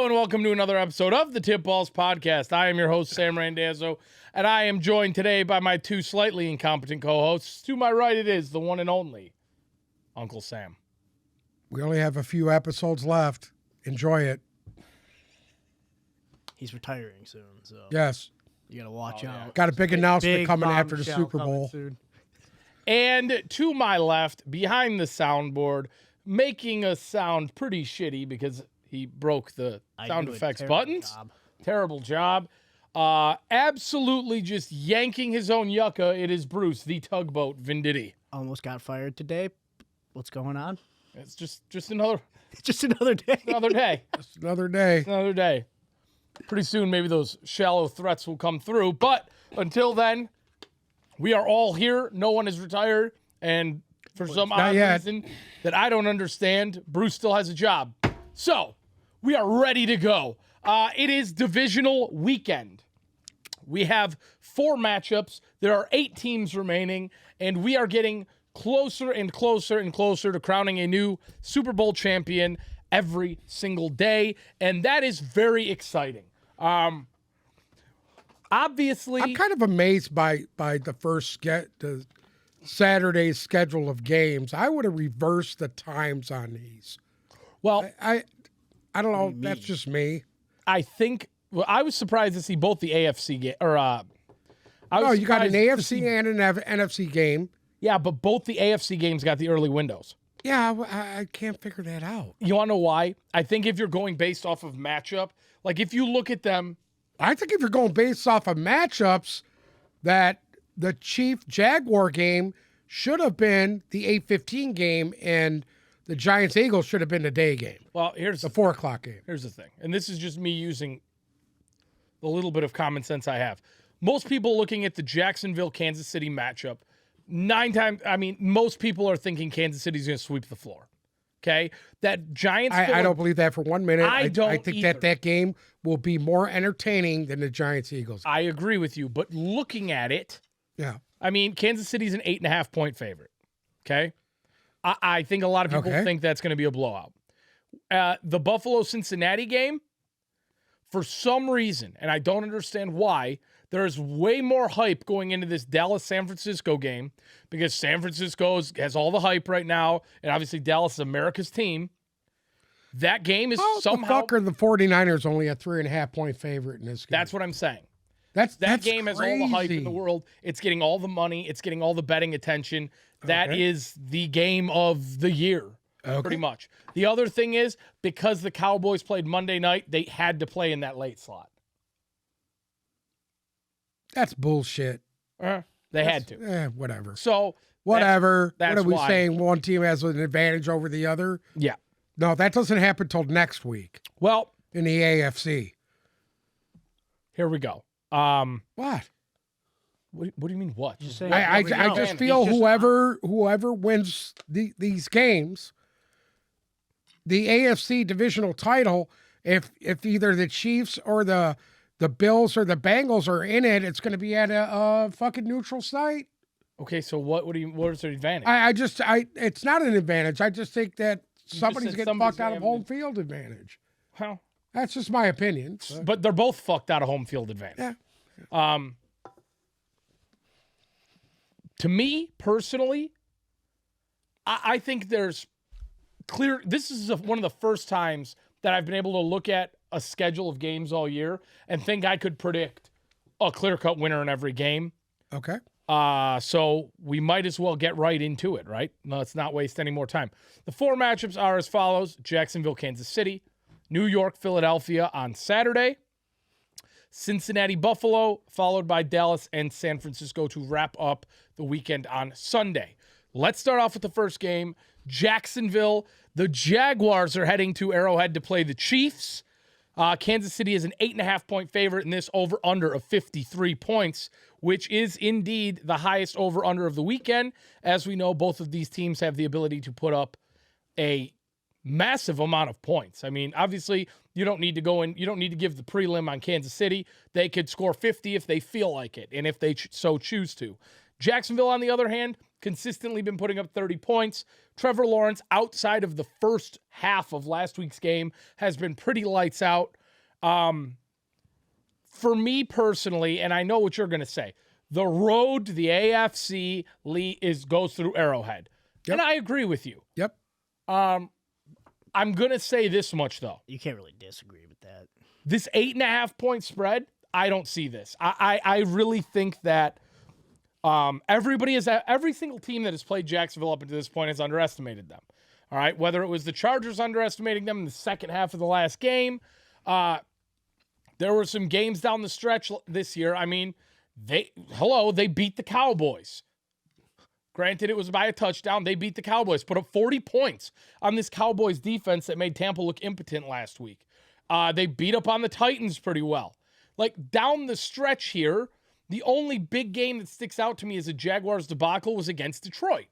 Hello and welcome to another episode of the Tip Balls Podcast. I am your host, Sam Randazzo, and I am joined today by my two slightly incompetent co-hosts. To my right, it is the one and only Uncle Sam. We only have a few episodes left. Enjoy it. He's retiring soon, so Yes. you got to watch out. Got a big announcement Big coming after the bombshell Super coming Bowl. soon. And to my left, behind the soundboard, making us sound pretty shitty because he broke the sound effects buttons. Terrible job. Absolutely just yanking his own yucca. It is Bruce, the tugboat Venditti. Almost got fired today. What's going on? It's just another It's just another day. another day. Just another day. Another day. Pretty soon, maybe those shallow threats will come through. But until then, we are all here. No one is retired. And for some odd reason that I don't understand, Bruce still has a job. So we are ready to go. It is divisional weekend. We have 4 matchups. There are 8 teams remaining. And we are getting closer and closer and closer to crowning a new Super Bowl champion every single day, and that is very exciting. Obviously, I'm kind of amazed by the Saturday's schedule of games. I would have reversed the times on these. well, I don't know. That's just me. I think I was surprised to see both the AFC game You got an AFC and an NFC game. Yeah, but both the AFC games got the early windows. Yeah, I can't figure that out. You want to know why? I think if you're going based off of matchup, like if you look at them, I think if you're going based off of matchups, that the Chief-Jaguar game should have been the 8:15 game, and the Giants-Eagles should have been the day game. well, here's The 4 o'clock game. Here's the thing, and this is just me using the little bit of common sense I have. Most people looking at the Jacksonville-Kansas City matchup, most people are thinking Kansas City's going to sweep the floor. Okay? That Giants... I don't believe that for 1 minute. I don't I think either. that game will be more entertaining than the Giants-Eagles. I agree with you, but looking at it, Yeah. Kansas City's an 8.5-point favorite. Okay? I think a lot of people think that's going to be a blowout. The Buffalo-Cincinnati game, for some reason, and I don't understand why, there's way more hype going into this Dallas-San Francisco game because San Francisco has all the hype right now, and obviously Dallas is America's team. That game is somehow... the fuck are the 49ers only a 3.5-point favorite in this game? That's what I'm saying. That game has all the hype in the world. It's getting all the money. It's getting all the betting attention. That is the game of the year, pretty much. The other thing is, because the Cowboys played Monday night, they had to play in that late slot. That's bullshit. They had to. Whatever. So Whatever. That's what are we why. saying? One team has an advantage over the other? Yeah. No, that doesn't happen till next week Well, in the AFC. here we go. What? What do you mean what? Just saying, I no, just man, feel he's just- whoever wins these games, the AFC divisional title, if either the Chiefs or the Bills or the Bengals are in it, it's going to be at a fucking neutral site. Okay, so what is their advantage? It's not an advantage. I just think that somebody's said getting somebody's fucked out of gonna have home field advantage. Well, That's just my opinion. but they're both fucked out of home field advantage. Yeah. To me, personally, I think there's clear... This is one of the first times that I've been able to look at a schedule of games all year and think I could predict a clear-cut winner in every game. Okay. So we might as well get right into it, right? Let's not waste any more time. The 4 matchups are as follows: Jacksonville, Kansas City, New York, Philadelphia on Saturday, Cincinnati, Buffalo, followed by Dallas and San Francisco to wrap up the weekend on Sunday. Let's start off with the first game. Jacksonville, the Jaguars are heading to Arrowhead to play the Chiefs. Kansas City is an 8.5-point favorite in this over-under of 53 points, which is indeed the highest over-under of the weekend. As we know, both of these teams have the ability to put up a massive amount of points. I mean, obviously, you don't need to go in. You don't need to give the prelim on Kansas City. They could score 50 if they feel like it and if they so choose to. Jacksonville, on the other hand, consistently been putting up 30 points. Trevor Lawrence, outside of the first half of last week's game, has been pretty lights out. For me personally, and I know what you're going to say, the road to the AFC goes through Arrowhead. Yep. And I agree with you. Yep. I'm going to say this much, though. You can't really disagree with that. This 8.5-point spread, I don't see this. I really think that every single team that has played Jacksonville up until this point has underestimated them. All right, whether it was the Chargers underestimating them in the second half of the last game, there were some games down the stretch this year. I mean, they beat the Cowboys. Granted, it was by a touchdown. They beat the Cowboys, put up 40 points on this Cowboys defense that made Tampa look impotent last week. They beat up on the Titans pretty well. Like, down the stretch here, the only big game that sticks out to me as a Jaguars debacle was against Detroit.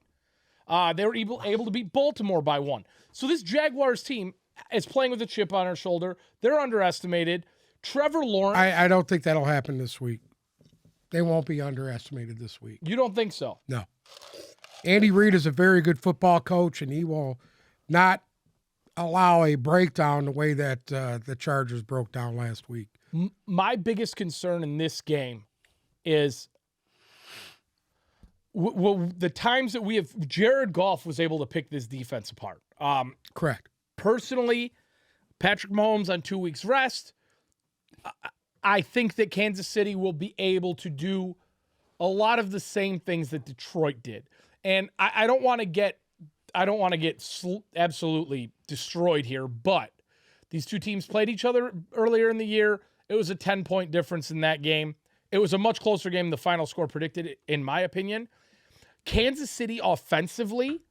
They were able to beat Baltimore by 1. So this Jaguars team is playing with a chip on their shoulder. They're underestimated. Trevor Lawrence. I don't think that'll happen this week. They won't be underestimated this week. You don't think so? No. Andy Reid is a very good football coach, and he will not allow a breakdown the way that the Chargers broke down last week. My biggest concern in this game is the times that Jared Goff was able to pick this defense apart. Correct. Personally, Patrick Mahomes on 2 weeks rest, I think that Kansas City will be able to do a lot of the same things that Detroit did. And I don't want to get absolutely destroyed here, but these two teams played each other earlier in the year. It was a 10-point difference in that game. It was a much closer game than the final score predicted, in my opinion. Kansas City offensively,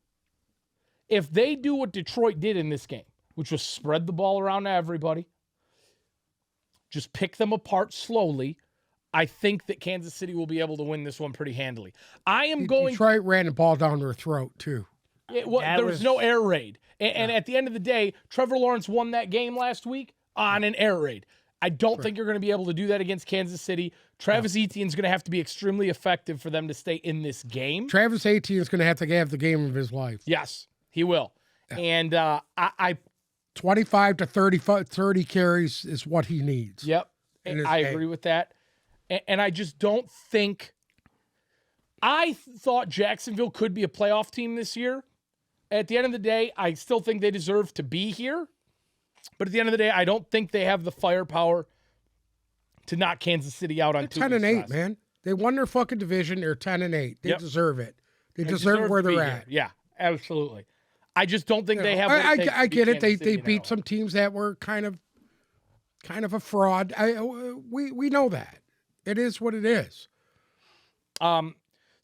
if they do what Detroit did in this game, which was spread the ball around to everybody, just pick them apart slowly, I think that Kansas City will be able to win this one pretty handily. Detroit ran the ball down their throat, too. There was no air raid. And at the end of the day, Trevor Lawrence won that game last week on an air raid. I don't think you're going to be able to do that against Kansas City. Travis Etienne's going to have to be extremely effective for them to stay in this game. Travis Etienne's going to have the game of his life. Yes, he will. Yeah. And I 25 to 30 carries is what he needs. Yep. I agree with that. And I just don't think – I thought Jacksonville could be a playoff team this year. At the end of the day, I still think they deserve to be here. But at the end of the day, I don't think they have the firepower to knock Kansas City out on 2 weeks. 10-8, man. They won their fucking division. They're 10-8. They deserve it. They deserve where they're at. Yeah, absolutely. I just don't think they have. I get it. They beat some teams that were kind of a fraud. We know that. It is what it is.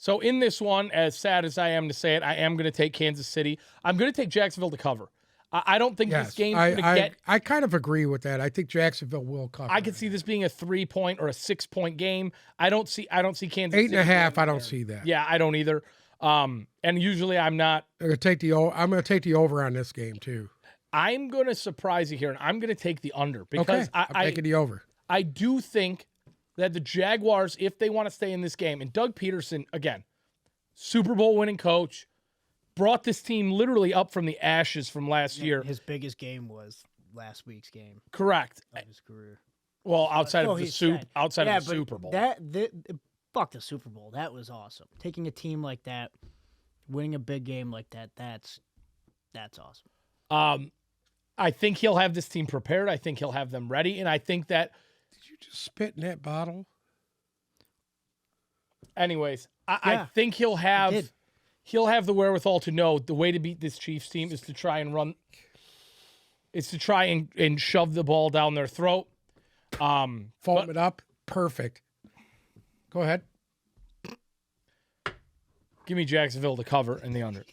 So in this one, as sad as I am to say it, I am going to take Kansas City. I'm going to take Jacksonville to cover. I don't think this game's going to get. I kind of agree with that. I think Jacksonville will cover. I could see this being a 3-point or a 6-point game. I don't see Kansas 8.5. I don't see that. Yeah, I don't either. And usually I'm not. I'm going to take the over on this game too. I'm going to surprise you here, and I'm going to take the under because I'm taking the over. I do think that the Jaguars, if they want to stay in this game, and Doug Peterson, again, Super Bowl winning coach, brought this team literally up from the ashes from last year. His biggest game was last week's game. Correct. Of his career. Well, outside of the Super Bowl. Fuck the Super Bowl. That was awesome. Taking a team like that, winning a big game like that, that's awesome. I think he'll have this team prepared. I think he'll have them ready, and I think that. Did you just spit in that bottle? Anyways, I think he'll have the wherewithal to know the way to beat this Chiefs team is to try and shove the ball down their throat. Foam it up. Perfect. Go ahead. Give me Jacksonville to cover and the under.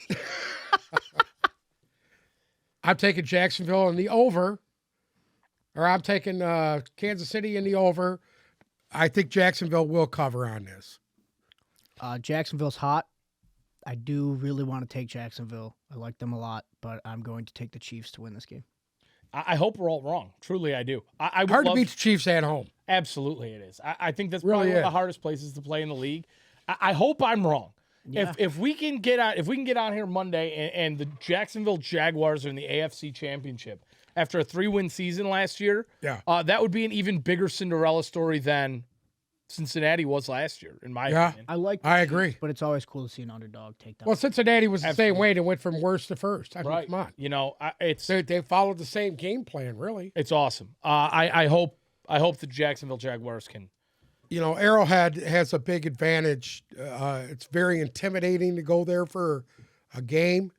I'm taking Jacksonville in the over. Or I'm taking Kansas City in the over. I think Jacksonville will cover on this. Jacksonville's hot. I do really want to take Jacksonville. I like them a lot, but I'm going to take the Chiefs to win this game. I hope we're all wrong. Truly, I do. Hard to beat the Chiefs at home. Absolutely, it is. I think that's really probably one of the hardest places to play in the league. I hope I'm wrong. Yeah. If we can get on here Monday and the Jacksonville Jaguars are in the AFC Championship after a 3-win season last year, that would be an even bigger Cinderella story than Cincinnati was last year, in my opinion. I agree. But it's always cool to see an underdog take down. Well, Cincinnati was the same way. They went from worst to first. I mean, Right. come on. You know, it's They followed the same game plan, really. it's awesome. I hope the Jacksonville Jaguars can. You know, Arrowhead has a big advantage. It's very intimidating to go there for a game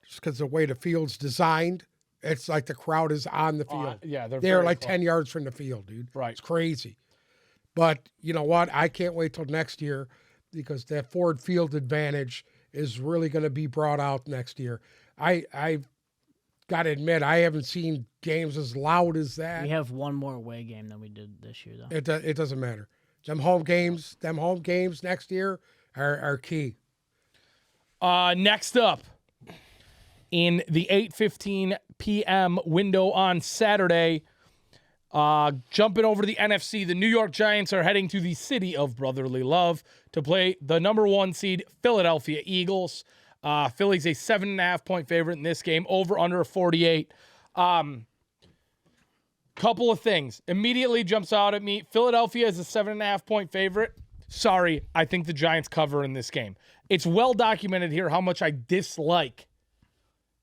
just because the way the field's designed. It's like the crowd is on the field. Yeah, They're very like close. 10 yards from the field, dude. Right. It's crazy. But you know what? I can't wait till next year because that Ford Field advantage is really going to be brought out next year. I've got to admit, I haven't seen games as loud as that. We have one more away game than we did this year, though. It doesn't matter. Them home games next year are key. Next up, in the 8:15 p.m. window on Saturday, jumping over to the NFC, the New York Giants are heading to the city of brotherly love to play the number 1 seed Philadelphia Eagles. Philly's a 7.5-point favorite in this game, over under 48. Couple of things immediately jumps out at me. Philadelphia is a 7.5-point favorite. Sorry, I think the Giants cover in this game. It's well documented here how much I dislike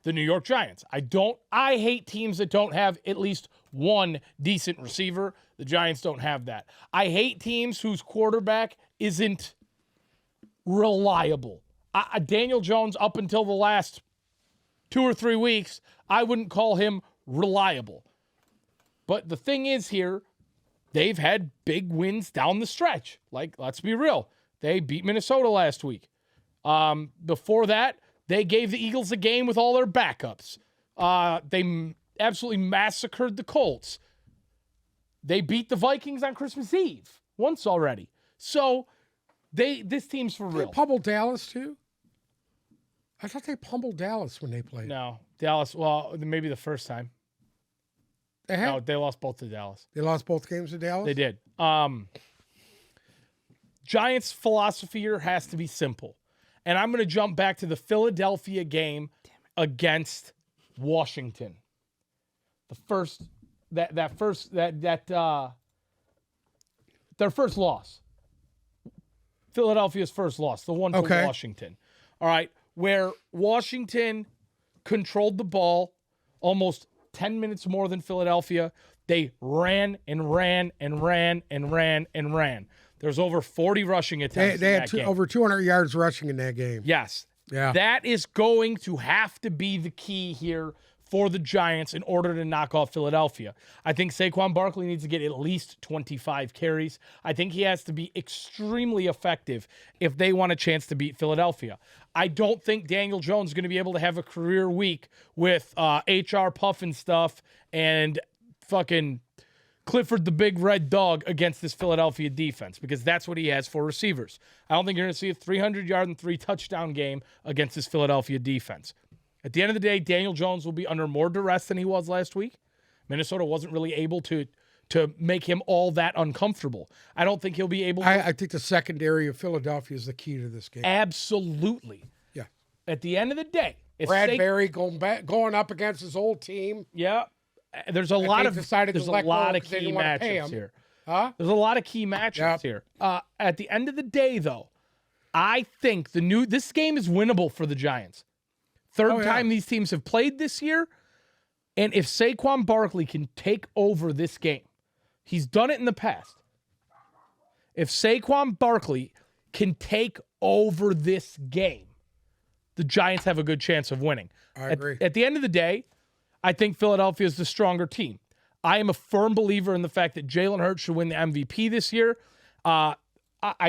the New York Giants. I hate teams that don't have at least one decent receiver. The Giants don't have that. I hate teams whose quarterback isn't reliable. Daniel Jones, up until the last 2 or 3 weeks, I wouldn't call him reliable. But the thing is here, they've had big wins down the stretch. Like, let's be real. They beat Minnesota last week. Before that, they gave the Eagles a game with all their backups. They absolutely massacred the Colts. They beat the Vikings on Christmas Eve once already. So this team's for real. They pummeled Dallas too? I thought they pummeled Dallas when they played. No, Dallas, well, maybe the first time. They had? No, they lost both to Dallas. They lost both games to Dallas? They did. Giants' philosophy here has to be simple. And I'm going to jump back to the Philadelphia game against Washington. Their first loss. Philadelphia's first loss, the one to Washington. All right, where Washington controlled the ball almost 10 minutes more than Philadelphia. They ran and ran and ran and ran and ran. There's over 40 rushing attempts. They had over 200 yards rushing in that game. Yes. Yeah. That is going to have to be the key here for the Giants in order to knock off Philadelphia. I think Saquon Barkley needs to get at least 25 carries. I think he has to be extremely effective if they want a chance to beat Philadelphia. I don't think Daniel Jones is going to be able to have a career week with HR Puffin stuff and fucking Clifford the Big Red Dog against this Philadelphia defense, because that's what he has for receivers. I don't think you're going to see a 300-yard and 3-touchdown game against this Philadelphia defense. At the end of the day, Daniel Jones will be under more duress than he was last week. Minnesota wasn't really able to make him all that uncomfortable. I don't think he'll be able to. I think the secondary of Philadelphia is the key to this game. Absolutely. Yeah. At the end of the day, if Bradbury going up against his old team. Yeah. There's a lot of key pay matchups here. Huh? There's a lot of key matchups here. At the end of the day, though, I think this game is winnable for the Giants. Third time these teams have played this year, and if Saquon Barkley can take over this game, he's done it in the past. If Saquon Barkley can take over this game, the Giants have a good chance of winning. I agree. At the end of the day, I think Philadelphia is the stronger team. I am a firm believer in the fact that Jalen Hurts should win the MVP this year. I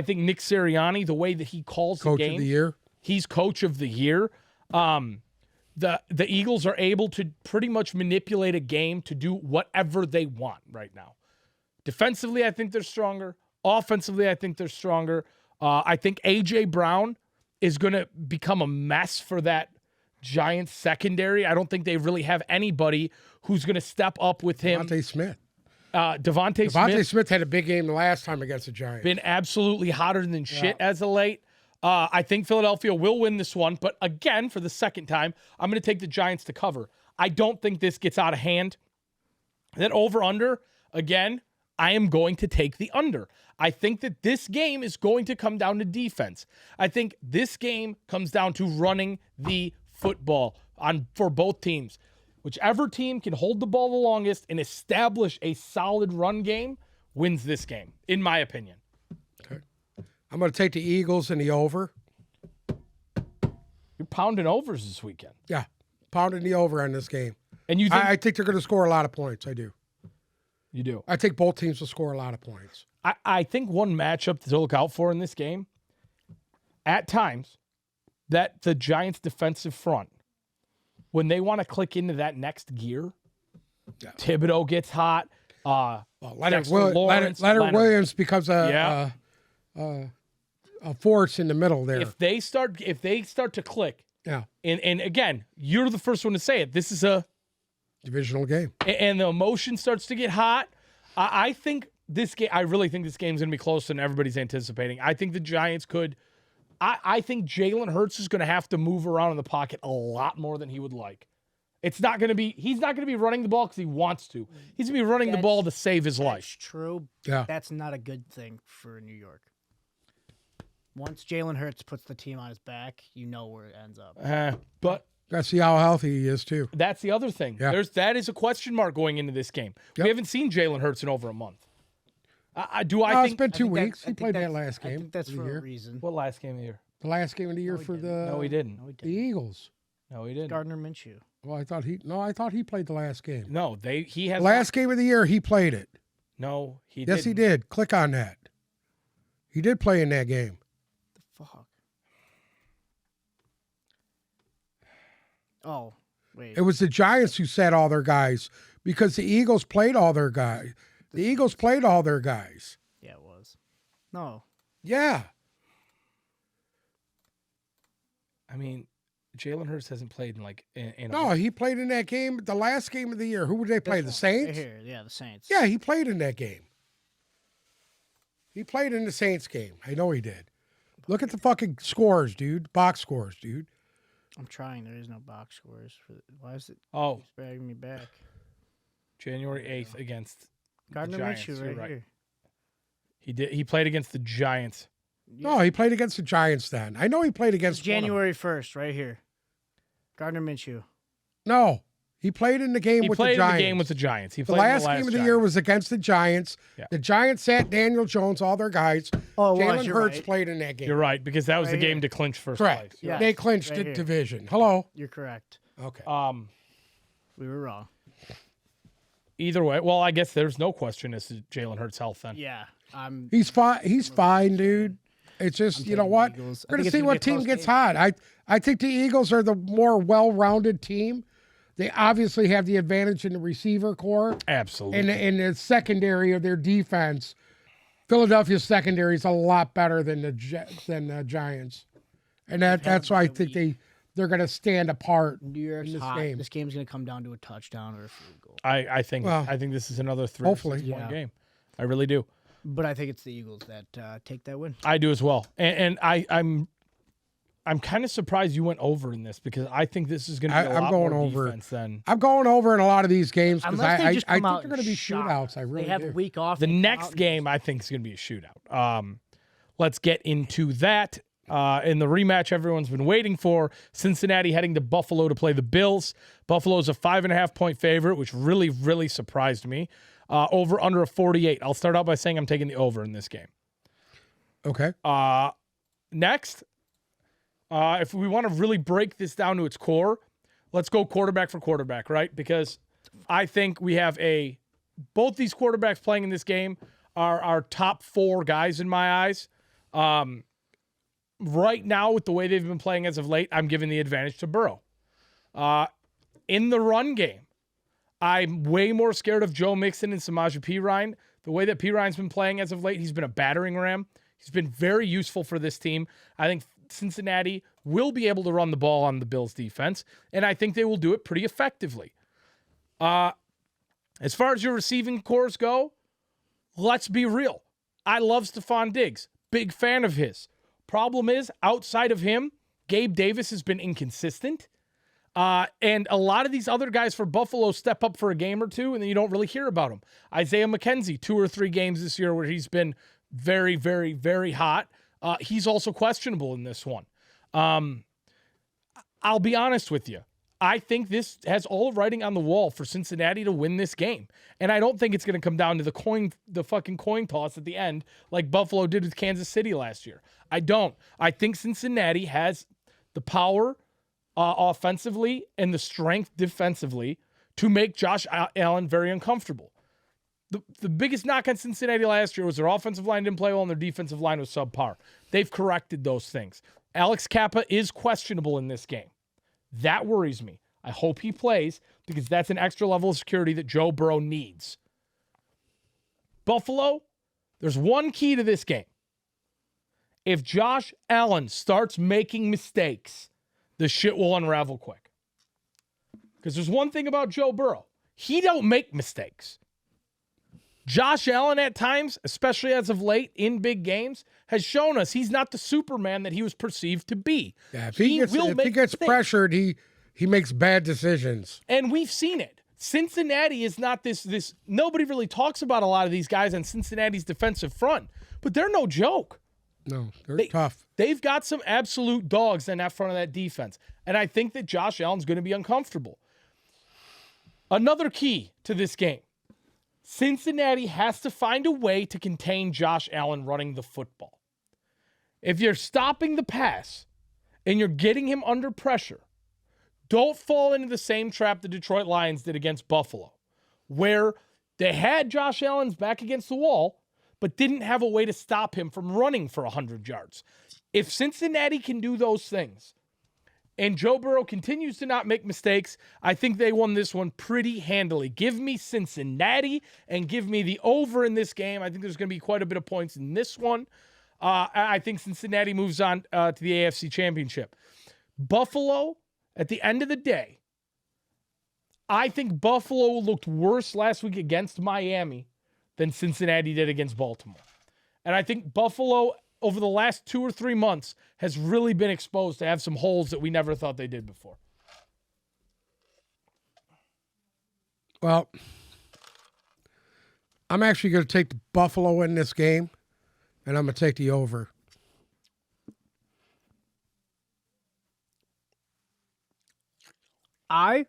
think Nick Sirianni, the way that he calls the game, Coach of the year. He's coach of the year. The Eagles are able to pretty much manipulate a game to do whatever they want right now. Defensively, I think they're stronger. Offensively, I think they're stronger. I think A.J. Brown is going to become a mess for that Giants secondary. I don't think they really have anybody who's going to step up with him. Devontae Smith. Devontae Smith had a big game the last time against the Giants. been absolutely hotter than shit as of late. I think Philadelphia will win this one, but again, for the second time, I'm going to take the Giants to cover. I don't think this gets out of hand. That over-under, again, I am going to take the under. I think that this game is going to come down to defense. I think this game comes down to running the football for both teams. Whichever team can hold the ball the longest and establish a solid run game wins this game, in my opinion. Okay. I'm going to take the Eagles and the over. You're pounding overs this weekend. Yeah, pounding the over on this game. And you think I think they're going to score a lot of points. I do. You do. I think both teams will score a lot of points. I think one matchup to look out for in this game, at times, that the Giants' defensive front, when they want to click into that next gear, Thibodeau gets hot. Leonard Williams becomes a force in the middle there. If they start to click, yeah. And again, you're the first one to say it. This is a divisional game, and the emotion starts to get hot. I think this game. I really think this game's going to be closer than everybody's anticipating. I think the Giants could. I think Jalen Hurts is going to have to move around in the pocket a lot more than he would like. It's not going to be. He's not going to be running the ball because he wants to. He's going to be running the ball to save his life. That's true. Yeah. That's not a good thing for New York. Once Jalen Hurts puts the team on his back, you know where it ends up. But gotta see how healthy he is too. That's the other thing. Yeah. That is a question mark going into this game. Yep. We haven't seen Jalen Hurts in over a month. I think it's been 2 weeks. He played that last game. I think that's of the for year. a reason. what last game of the year? The last game of the year for the No, he didn't. the Eagles. No, he didn't. Gardner Minshew. Well, I thought he played the last game. No, he has Last game of the year, he played it. No, he Yes, didn't. he did. Click on that. He did play in that game. The fuck. Oh, wait. It was the Giants who sat all their guys because the Eagles played all their guys. The Eagles played all their guys. Yeah, it was. No. Yeah. I mean, Jalen Hurts hasn't played in No, he played in that game, the last game of the year. Who would they play? The Saints? Right here. Yeah, the Saints. Yeah, he played in that game. He played in the Saints game. I know he did. Look at the fucking scores, dude. Box scores, dude. I'm trying. There is no box scores. Why is it Oh, dragging me back? January 8th against Gardner the Giants. Minshew You're right here. He did. He played against the Giants. No, he played against the Giants then. I know he played against It's January 1st, right here. Gardner Minshew. No, he played in the game He with the played in Giants. the game with the Giants. He The played in last game of the year was against the Giants. Yeah. The Giants sat Daniel Jones, all their guys. Oh, Jalen you're Hurts right. played in that game. You're right, because that was Right the game here. to clinch first Correct. place. Yeah. They clinched Right the here. division. Hello. You're correct. Okay. We were wrong. Either way, well, I guess there's no question as to Jalen Hurts' health then. Yeah. He's fine. He's fine, dude. It's just, you know taking what? the Eagles. I We're going think to it's see gonna be what a team close gets game. hot. I think the Eagles are the more well-rounded team. They obviously have the advantage in the receiver core. Absolutely. And in the secondary of their defense. Philadelphia's secondary is a lot better than the Giants. And that's why I think they're going to stand apart New York's in this hot. game. This game's going to come down to a touchdown or a field goal. I think this is another 3 hopefully. 6 point Yeah. game. I really do. But I think it's the Eagles that take that win. I do as well. And I'm kind of surprised you went over in this because I think this is going to be a I'm lot going more over. defense than I'm going over in a lot of these games because Unless they just I come think out they're going to be shocked. shootouts. I really They have do. a week off. the they come next out and game. I think is going to be a shootout. Let's get into that. In the rematch everyone's been waiting for, Cincinnati heading to Buffalo to play the Bills. Buffalo's a 5.5 point favorite, which really, really surprised me. Over under a 48. I'll start out by saying I'm taking the over in this game. Okay. Next, if we want to really break this down to its core, let's go quarterback for quarterback, right? Because I think we have both these quarterbacks playing in this game are our top 4 guys in my eyes. Right now, with the way they've been playing as of late, I'm giving the advantage to Burrow. In the run game, I'm way more scared of Joe Mixon and Samaje Perine. The way that Perine's been playing as of late, he's been a battering ram. He's been very useful for this team. I think Cincinnati will be able to run the ball on the Bills' defense, and I think they will do it pretty effectively. As far as your receiving cores go, let's be real. I love Stephon Diggs. Big fan of his. Problem is, outside of him, Gabe Davis has been inconsistent. And a lot of these other guys for Buffalo step up for a game or two, and then you don't really hear about them. Isaiah McKenzie, 2 or 3 games this year where he's been very, very, very hot. He's also questionable in this one. I'll be honest with you. I think this has all writing on the wall for Cincinnati to win this game. And I don't think it's going to come down to the fucking coin toss at the end like Buffalo did with Kansas City last year. I don't. I think Cincinnati has the power offensively and the strength defensively to make Josh Allen very uncomfortable. The biggest knock on Cincinnati last year was their offensive line didn't play well and their defensive line was subpar. They've corrected those things. Alex Kappa is questionable in this game. That worries me. I hope he plays because that's an extra level of security that Joe Burrow needs. Buffalo, there's one key to this game. If Josh Allen starts making mistakes, the shit will unravel quick. Because there's one thing about Joe Burrow. He don't make mistakes. Josh Allen at times, especially as of late in big games, has shown us he's not the Superman that he was perceived to be. Yeah, if he gets pressured, he makes bad decisions. And we've seen it. Cincinnati is not this. Nobody really talks about a lot of these guys on Cincinnati's defensive front, but they're no joke. No, they're tough. They've got some absolute dogs in that front of that defense. And I think that Josh Allen's going to be uncomfortable. Another key to this game. Cincinnati has to find a way to contain Josh Allen running the football. If you're stopping the pass and you're getting him under pressure, don't fall into the same trap the Detroit Lions did against Buffalo, where they had Josh Allen's back against the wall, but didn't have a way to stop him from running for 100 yards. If Cincinnati can do those things, and Joe Burrow continues to not make mistakes, I think they won this one pretty handily. Give me Cincinnati and give me the over in this game. I think there's going to be quite a bit of points in this one. I think Cincinnati moves on to the AFC Championship. Buffalo, at the end of the day, I think Buffalo looked worse last week against Miami than Cincinnati did against Baltimore. And I think Buffalo, over the last 2 or 3 months, has really been exposed to have some holes that we never thought they did before. Well, I'm actually going to take the Buffalo in this game, and I'm going to take the over. I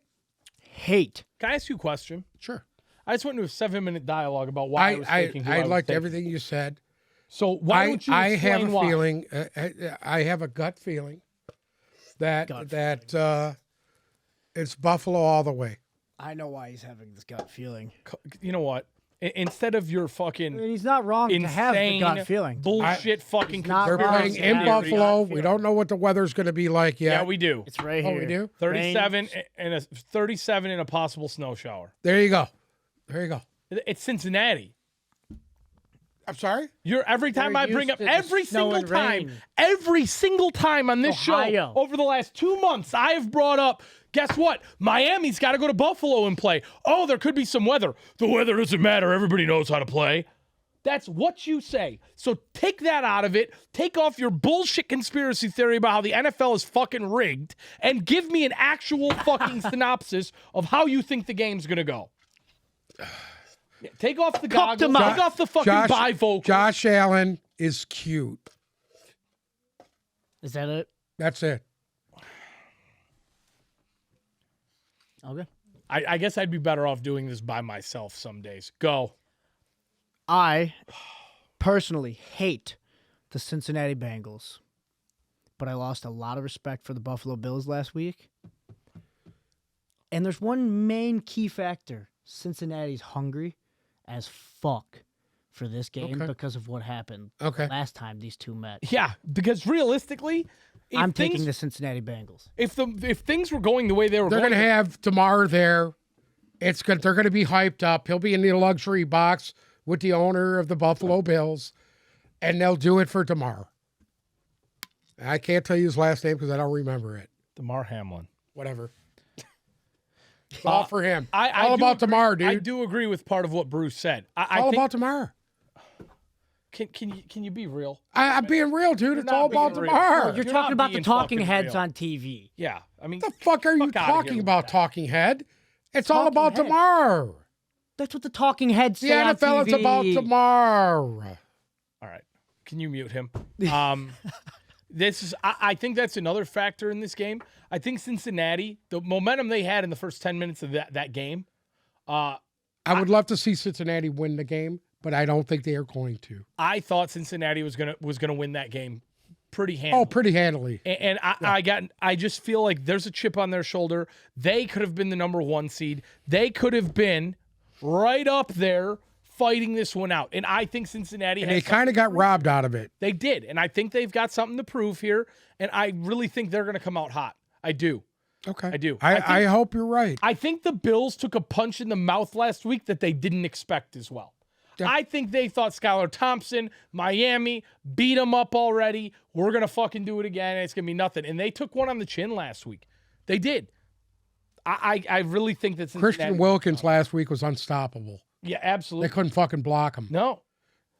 hate. Can I ask you a question? Sure. I just went into a 7-minute dialogue about why I was taking who I was liked taking. everything you said. So why don't you explain I have a why? feeling. I have a gut feeling that it's Buffalo all the way. I know why he's having this gut feeling. You know what? Instead of your fucking He's not wrong to have the insane gut feeling. bullshit fucking He's not They're wrong. playing in Yeah. Buffalo. We don't know what the weather's going to be like yet. Yeah, we do. It's right Oh, here. we do? 37 and a 37 and a possible snow shower. There you go. There you go. It's Cincinnati. I'm sorry? Every time They're I bring used up to the every snow single and time, rain. every single time on this show Ohio. over the last 2 months, I have brought up, guess what? Miami's got to go to Buffalo and play. Oh, there could be some weather. The weather doesn't matter. Everybody knows how to play. That's what you say. So take that out of it. Take off your bullshit conspiracy theory about how the NFL is fucking rigged and give me an actual fucking synopsis of how you think the game's going to go. Yeah, take off the goggles. them up. Take off the fucking bivocal. Josh Allen is cute. Is that it? That's it. Okay. I guess I'd be better off doing this by myself some days. Go. I personally hate the Cincinnati Bengals, but I lost a lot of respect for the Buffalo Bills last week. And there's one main key factor. Cincinnati's hungry as fuck for this game Okay. because of what happened last time these two met. Yeah, because realistically, if I'm things, taking the Cincinnati Bengals. if things were going the way they were They're going, going to have DeMar there. They're going to be hyped up. He'll be in the luxury box with the owner of the Buffalo Bills, and they'll do it for DeMar. I can't tell you his last name because I don't remember it. DeMar Hamlin. Whatever. It's all for him. I all do about agree- tomorrow, dude. I do agree with part of what Bruce said. I all think, about tomorrow. Can you be real? I'm being real, dude. It's not all about being real. tomorrow. You're You're talking not about the being talking fucking heads real. on TV. Yeah, I mean, What the fuck are you fuck outta here talking with about, that. talking head? It's all Talking about head. tomorrow. That's what the talking heads The say on NFL TV. is about tomorrow. all right. Can you mute him? This is. I think that's another factor in this game. I think Cincinnati, the momentum they had in the first 10 minutes of that game. I would love to see Cincinnati win the game, but I don't think they are going to. I thought Cincinnati was gonna win that game pretty handily. Oh, pretty handily. And I just feel like there's a chip on their shoulder. They could have been the number 1 seed. They could have been right up there fighting this one out. And I think Cincinnati And has they kind of got robbed out of it. They did. And I think they've got something to prove here. And I really think they're going to come out hot. I do. Okay. I do. I hope you're right. I think the Bills took a punch in the mouth last week that they didn't expect as well. Yeah. I think they thought Skylar Thompson, Miami, beat them up already. We're going to fucking do it again. It's going to be nothing. And they took one on the chin last week. They did. I really think that Christian Wilkins last week was unstoppable. Yeah, They absolutely. couldn't fucking block him. No.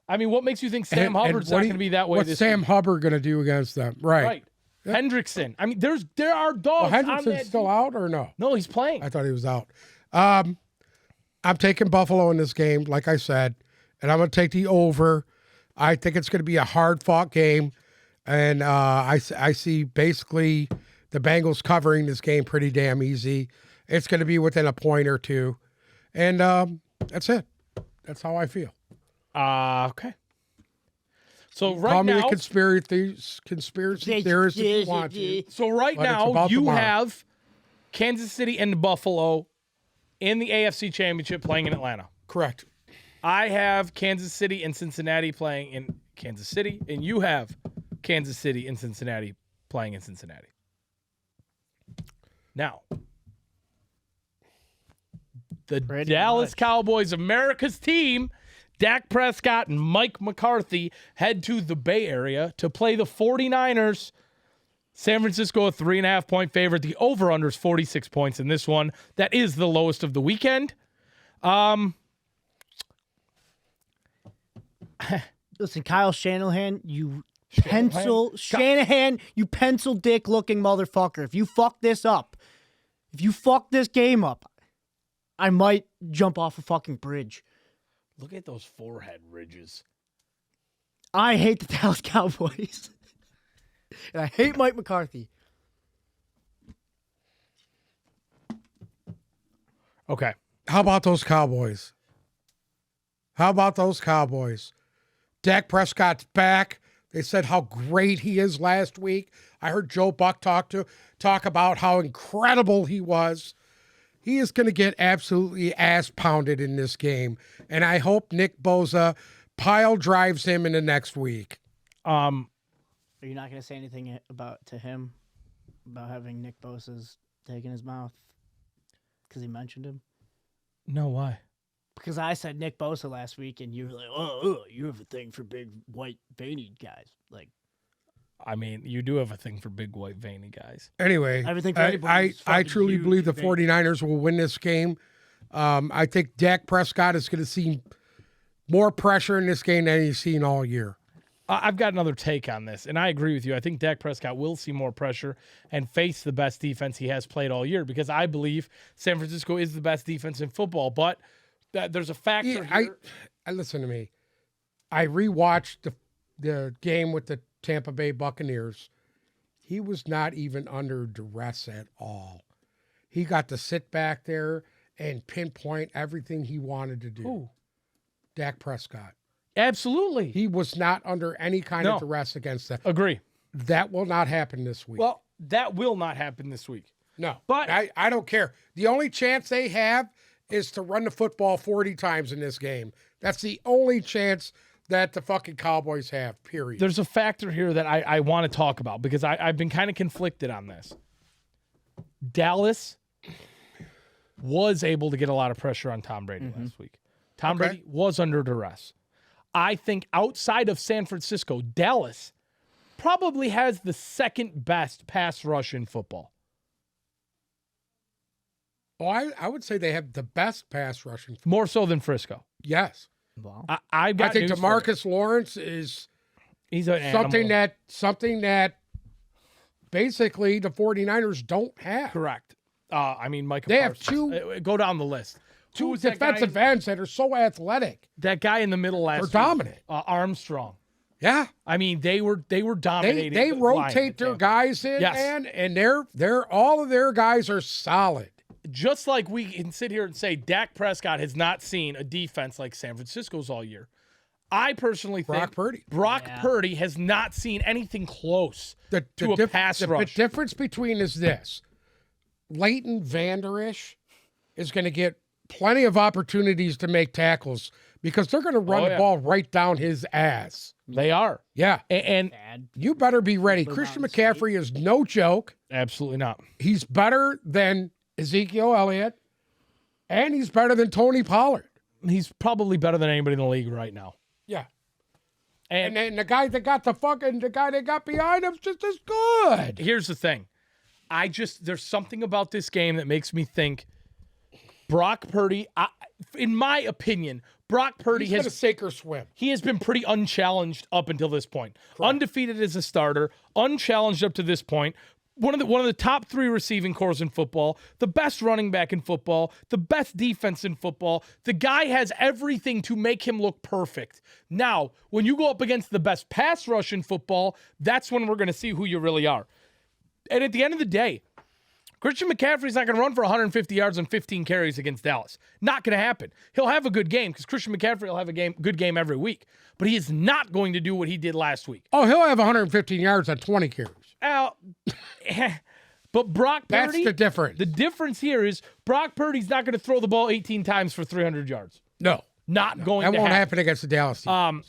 I mean, what makes you think Sam Hubbard's not going to be that way What's this Sam week? Hubbard going to do against them? Right. Right. Hendrickson. I mean, there are Well, dogs on Hendrickson's that. still out or no? No, he's playing. I thought he was out. I'm taking Buffalo in this game, like I said, and I'm going to take the over. I think it's going to be a hard-fought game, and I see basically the Bengals covering this game pretty damn easy. It's going to be within a point or two, and that's it. That's how I feel. Okay. So right Call me now, a conspiracy theorist if you want to. so right but it's now about you tomorrow. have Kansas City and Buffalo in the AFC Championship playing in Atlanta. Correct. I have Kansas City and Cincinnati playing in Kansas City, and you have Kansas City and Cincinnati playing in Cincinnati. Now, the Pretty Dallas much. Cowboys, America's team, Dak Prescott and Mike McCarthy head to the Bay Area to play the 49ers. San Francisco, a 3.5-point favorite. The over-under is 46 points in this one. That is the lowest of the weekend. Listen, Kyle Shanahan, you pencil dick looking motherfucker. If you fuck this up, if you fuck this game up, I might jump off a fucking bridge. Look at those forehead ridges. I hate the Dallas Cowboys. And I hate Mike McCarthy. Okay. How about those Cowboys? Dak Prescott's back. They said how great he is last week. I heard Joe Buck talk about how incredible he was. He is going to get absolutely ass pounded in this game. And I hope Nick Bosa pile drives him in the next week. Are you not going to say anything about having Nick Bosa's taken his mouth? Because he mentioned him? No, why? Because I said Nick Bosa last week, and you were like, oh, you have a thing for big, white, veiny guys. Like, I mean, you do have a thing for big, white, veiny guys. Anyway, Everything for anybody I who's fucking truly huge believe the and big. 49ers will win this game. I think Dak Prescott is going to see more pressure in this game than he's seen all year. I've got another take on this, and I agree with you. I think Dak Prescott will see more pressure and face the best defense he has played all year because I believe San Francisco is the best defense in football. But there's a factor here. I listen to me. I rewatched the game with the Tampa Bay Buccaneers. He was not even under duress at all. He got to sit back there and pinpoint everything he wanted to do. Ooh, Dak Prescott. absolutely. He was not under any kind No. of duress against that. Agree. That will not happen this week. Well, that will not happen this week. no, but- I don't care. The only chance they have is to run the football 40 times in this game. That's the only chance that the fucking Cowboys have, period. There's a factor here that I want to talk about because I've been kind of conflicted on this. Dallas was able to get a lot of pressure on Tom Brady last week. Tom Okay. Brady was under duress. I think outside of San Francisco, Dallas probably has the second best pass rush in football. Oh, I would say they have the best pass rushing. More so than Frisco. Yes. Wow. I've got I think news for you. DeMarcus Lawrence is He's an something animal. that basically the 49ers don't have. Correct. Micah They have Parsons. Go down the list. Who Two was that defensive guy? ends that are so athletic. That guy in the middle last They're week, dominant. Armstrong. Yeah. I mean, they were dominating. They the rotate line, their Tampa. guys in, Yes. man, and they're all of their guys are solid. Just like we can sit here and say Dak Prescott has not seen a defense like San Francisco's all year. I personally think Brock Purdy has not seen anything close to a pass rush. The difference between is this. Leighton Vander Esch is going to get plenty of opportunities to make tackles because they're going to run the ball right down his ass. They are. Yeah. And you better be ready. Christian McCaffrey is no joke. absolutely not. He's better than Ezekiel Elliott, and he's better than Tony Pollard. He's probably better than anybody in the league right now. Yeah. And And the guy that got the guy that got behind him's just as good. here's the thing. There's something about this game that makes me think Brock Purdy, in my opinion, Brock Purdy He's gonna sink or swim. he has been pretty unchallenged up until this point. Undefeated as a starter, unchallenged up to this point. One of the top 3 receiving cores in football, the best running back in football, the best defense in football. The guy has everything to make him look perfect. Now, when you go up against the best pass rush in football, that's when we're going to see who you really are. And at the end of the day, Christian McCaffrey's not going to run for 150 yards and 15 carries against Dallas. Not going to happen. He'll have a good game because Christian McCaffrey will have a good game every week. But he is not going to do what he did last week. Oh, he'll have 115 yards on 20 carries. But Brock Purdy, That's the difference. the difference here is Brock Purdy's not going to throw the ball 18 times for 300 yards. No. Not going That to won't happen. happen against the Dallas team.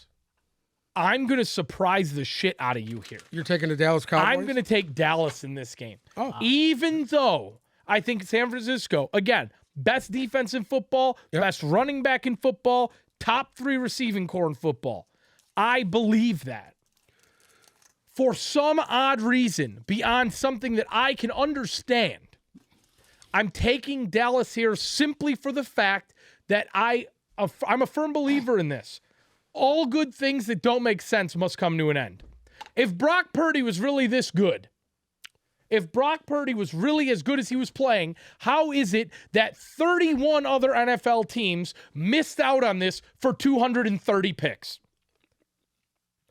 I'm going to surprise the shit out of you here. You're taking the Dallas Cowboys? I'm going to take Dallas in this game. Oh. Even though I think San Francisco, again, best defense in football, best running back in football, top 3 receiving core in football. I believe that. For some odd reason, beyond something that I can understand, I'm taking Dallas here simply for the fact that I'm a firm believer in this. All good things that don't make sense must come to an end. If Brock Purdy was really this good, if Brock Purdy was really as good as he was playing, how is it that 31 other NFL teams missed out on this for 230 picks?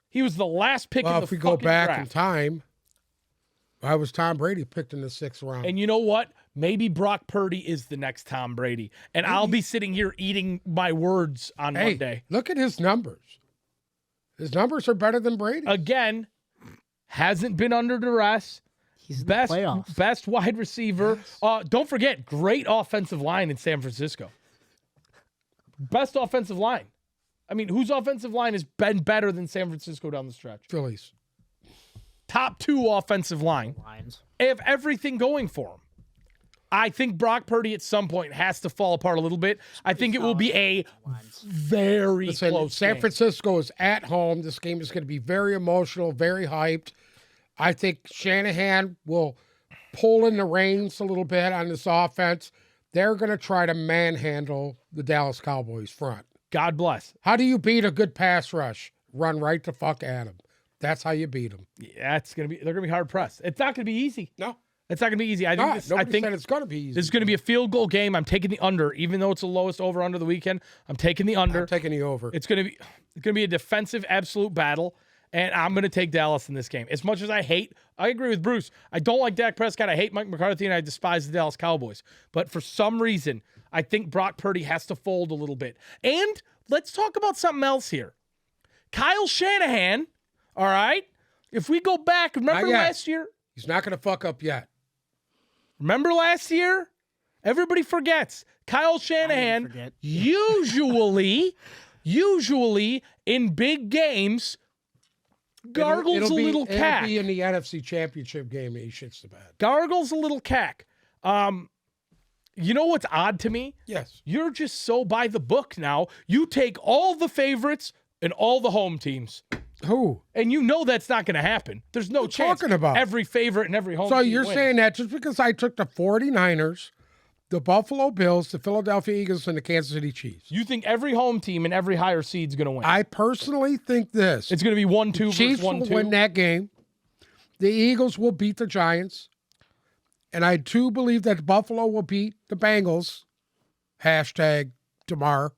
He was the last pick in the if we go back draft. in time, I was Tom Brady picked in the 6th round. And you know what? Maybe Brock Purdy is the next Tom Brady. And I'll be sitting here eating my words on Monday. Look at his numbers. His numbers are better than Brady. Again, hasn't been under duress. He's in the playoffs. Best wide receiver. Don't forget, great offensive line in San Francisco. Best offensive line. I mean, whose offensive line has been better than San Francisco down the stretch? Phillies. Top 2 offensive line. Lions. They have everything going for him. I think Brock Purdy at some point has to fall apart a little bit. I think it will be a very close San game. Francisco is at home. This game is going to be very emotional, very hyped. I think Shanahan will pull in the reins a little bit on this offense. They're going to try to manhandle the Dallas Cowboys front. God bless. How do you beat a good pass rush? Run right the fuck at them. That's how you beat them. Yeah, they're gonna be hard pressed. It's not gonna be easy. No. It's not gonna be easy. I think Nobody said it's going to be easy. this is gonna be a field goal game. I'm taking the under, even though it's the lowest over under the weekend. I'm taking the under. I'm taking the over. It's gonna be a defensive absolute battle, and I'm gonna take Dallas in this game. As much as I agree with Bruce. I don't like Dak Prescott. I hate Mike McCarthy, and I despise the Dallas Cowboys. But for some reason, I think Brock Purdy has to fold a little bit. And let's talk about something else here. Kyle Shanahan, all right? If we go back, remember last year? He's not going to fuck up yet. Remember last year? Everybody forgets. Kyle Shanahan usually in big games gargles a little cack. It'll be in the NFC Championship game he shits the bed. Gargles a little cack. You know what's odd to me? Yes. You're just so by the book now. You take all the favorites and all the home teams. Who? And you know that's not going to happen. There's no chance talking about? every favorite and every home So team you're wins. saying that just because I took the 49ers the Buffalo Bills, the Philadelphia Eagles, and the Kansas City Chiefs. You think every home team and every higher seed is going to win? I personally think this. It's going to be 1-2 The Chiefs versus 1-2. will win that game. The Eagles will beat the Giants. And I too believe that Buffalo will beat the Bengals. Hashtag DeMar.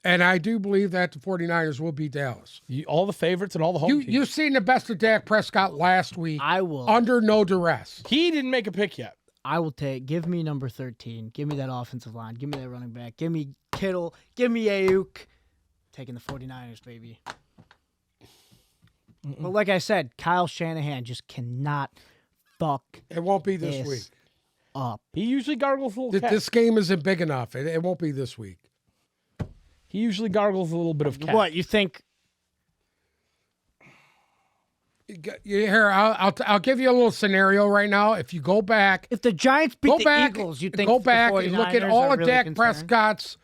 And I do believe that the 49ers will beat Dallas. All the favorites and all the home teams. You've seen the best of Dak Prescott last week. I will. Under no duress. He didn't make a pick yet. I will give me number 13. Give me that offensive line. Give me that running back. Give me Kittle. Give me Ayuk. Taking the 49ers, baby. But like I said, Kyle Shanahan just cannot fuck It won't be this week. up. He usually gargles a little cat. This game isn't big enough. It won't be this week. He usually gargles a little bit of cat. What, you think? Here, I'll give you a little scenario right now. If you go back, If the Giants beat the Eagles, you think go the back and look at 49ers all are of really Dak concerned? Prescott's